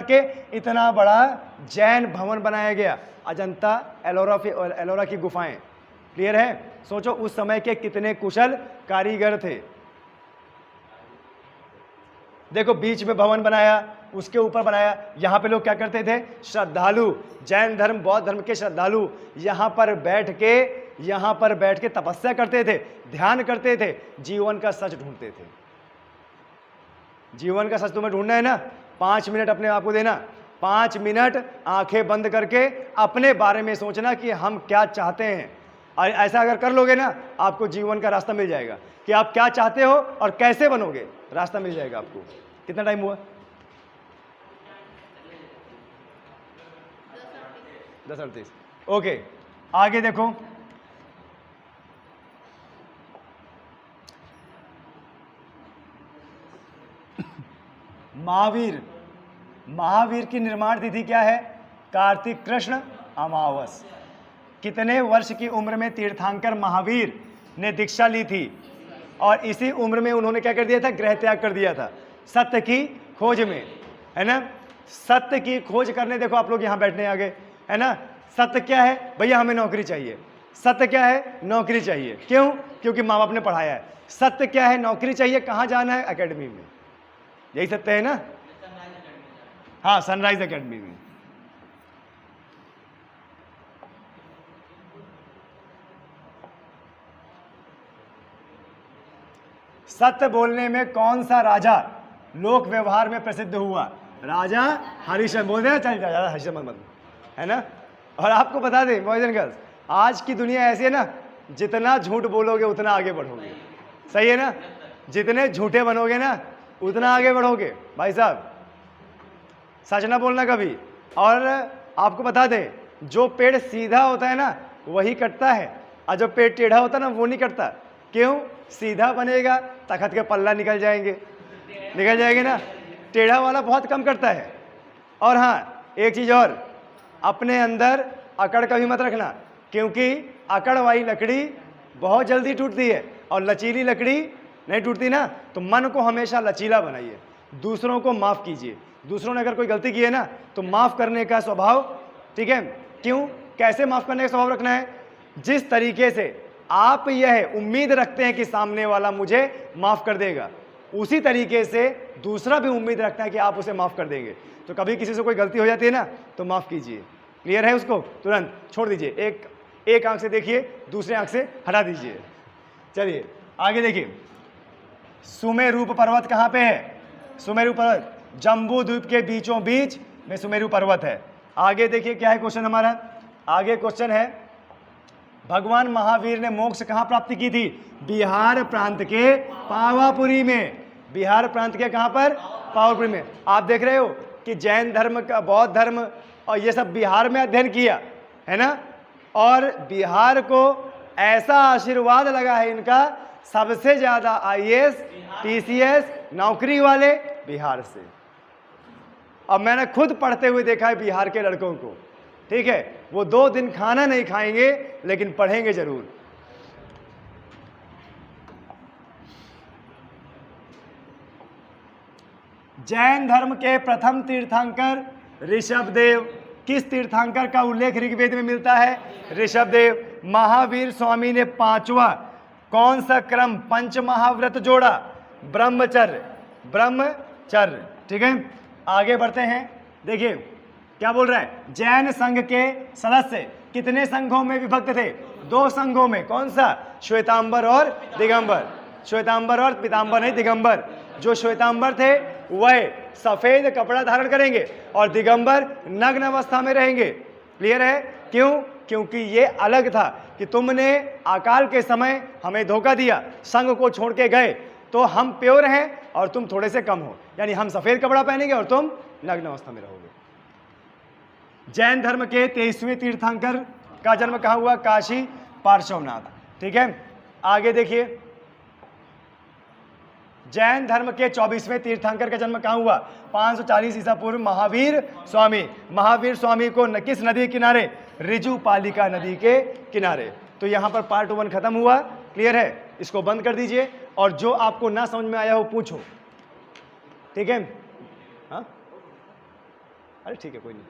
के इतना बड़ा जैन भवन बनाया गया। अजंता एलोरा की गुफाएं। क्लियर है? सोचो उस समय के कितने कुशल कारीगर थे। देखो बीच में भवन बनाया, उसके ऊपर बनाया। यहाँ पे लोग क्या करते थे? श्रद्धालु, जैन धर्म बौद्ध धर्म के श्रद्धालु यहाँ पर बैठ के तपस्या करते थे, ध्यान करते थे, जीवन का सच ढूंढते थे। जीवन का सच तुम्हें ढूंढना है ना, 5 मिनट अपने आप को देना, 5 मिनट आंखें बंद करके अपने बारे में सोचना कि हम क्या चाहते हैं। और ऐसा अगर कर लोगे ना, आपको जीवन का रास्ता मिल जाएगा कि आप क्या चाहते हो और कैसे बनोगे, रास्ता मिल जाएगा आपको। कितना टाइम हुआ? 10:38। ओके, आगे देखो, महावीर की निर्माण तिथि क्या है? कार्तिक कृष्ण अमावस। कितने वर्ष की उम्र में तीर्थंकर महावीर ने दीक्षा ली थी? और इसी उम्र में उन्होंने क्या कर दिया था? गृह त्याग कर दिया था, सत्य की खोज में, है ना। सत्य की खोज करने देखो आप लोग यहाँ बैठने आ गए, है ना। सत्य क्या है? भैया हमें नौकरी चाहिए। सत्य क्या है? नौकरी चाहिए। क्यों? क्योंकि माँ बाप ने पढ़ाया है। सत्य क्या है? नौकरी चाहिए। कहाँ जाना है? एकेडमी में। यही सत्य है ना? हाँ, सनराइज एकेडमी में। सत्य बोलने में कौन सा राजा लोक व्यवहार में प्रसिद्ध हुआ? राजा हरिश्चंद्र। बोल रहे हैं, चल राजा हरिश्चंद्र मत, है ना। और आपको बता दें बॉयज एंड गर्ल्स, आज की दुनिया ऐसी है ना, जितना झूठ बोलोगे उतना आगे बढ़ोगे। सही है ना? जितने झूठे बनोगे ना उतना आगे बढ़ोगे। भाई साहब सच ना बोलना कभी। और आपको बता दें, जो पेड़ सीधा होता है ना वही कटता है, और जो पेड़ टेढ़ा होता है ना वो नहीं कटता। क्यों? सीधा बनेगा तखत के पल्ला निकल जाएंगे ना, टेढ़ा वाला बहुत कम करता है। और हाँ, एक चीज़ और, अपने अंदर अकड़ कभी मत रखना, क्योंकि अकड़ वाली लकड़ी बहुत जल्दी टूटती है और लचीली लकड़ी नहीं टूटती ना। तो मन को हमेशा लचीला बनाइए, दूसरों को माफ़ कीजिए। दूसरों ने अगर कोई गलती की है ना तो माफ़ करने का स्वभाव, ठीक है? क्यों? कैसे माफ़ करने का स्वभाव रखना है? जिस तरीके से आप यह उम्मीद रखते हैं कि सामने वाला मुझे माफ़ कर देगा, उसी तरीके से दूसरा भी उम्मीद रखता है कि आप उसे माफ़ कर देंगे। तो कभी किसी से कोई गलती हो जाती है ना तो माफ़ कीजिए। क्लियर है? उसको तुरंत छोड़ दीजिए, एक आंख से देखिए, दूसरे आंख से हटा दीजिए। चलिए आगे देखिए, सुमेरु पर्वत कहाँ पे है? सुमेरु पर्वत जम्बू द्वीप के बीचों बीच में सुमेरु पर्वत है। आगे देखिए क्या है क्वेश्चन हमारा। आगे क्वेश्चन है, भगवान महावीर ने मोक्ष कहाँ प्राप्ति की थी? बिहार प्रांत के पावापुरी में। बिहार प्रांत के कहाँ पर? पावापुरी में। आप देख रहे हो कि जैन धर्म का, बौद्ध धर्म और ये सब बिहार में अध्ययन किया है ना, और बिहार को ऐसा आशीर्वाद लगा है इनका, सबसे ज्यादा आईएएस पीसीएस नौकरी वाले बिहार से। अब मैंने खुद पढ़ते हुए देखा है बिहार के लड़कों को, ठीक है? वो 2 दिन खाना नहीं खाएंगे लेकिन पढ़ेंगे जरूर। जैन धर्म के प्रथम तीर्थंकर ऋषभदेव। किस तीर्थंकर का उल्लेख ऋग्वेद में मिलता है? ऋषभदेव। महावीर स्वामी ने 5वां कौन सा क्रम पंच महाव्रत जोड़ा? ब्रह्मचर्य। ठीक है, आगे बढ़ते हैं। देखिए क्या बोल रहा है, जैन संघ के सदस्य कितने संघों में विभक्त थे? 2 संघों में। कौन सा? श्वेतांबर और दिगंबर। श्वेतांबर और पीतांबर नहीं, दिगंबर। जो श्वेतांबर थे वह सफेद कपड़ा धारण करेंगे और दिगंबर नग्न अवस्था में रहेंगे। क्लियर है? क्यों? क्योंकि ये अलग था कि तुमने अकाल के समय हमें धोखा दिया, संघ को छोड़ के गए, तो हम प्योर हैं और तुम थोड़े से कम हो, यानी हम सफेद कपड़ा पहनेंगे और तुम नग्न अवस्था में रहोगे। जैन धर्म के 23वें तीर्थंकर का जन्म कहाँ हुआ? काशी पार्श्वनाथ। ठीक है, आगे देखिए, जैन धर्म के 24वें तीर्थंकर का जन्म कहाँ हुआ? 540 ईसा पूर्व महावीर स्वामी। महावीर स्वामी को किस नदी के किनारे? ऋजुपालिका नदी के किनारे। तो यहाँ पर पार्ट 1 खत्म हुआ। क्लियर है? इसको बंद कर दीजिए और जो आपको ना समझ में आया हो पूछो। ठीक है? हाँ, अरे ठीक है, कोई नहीं।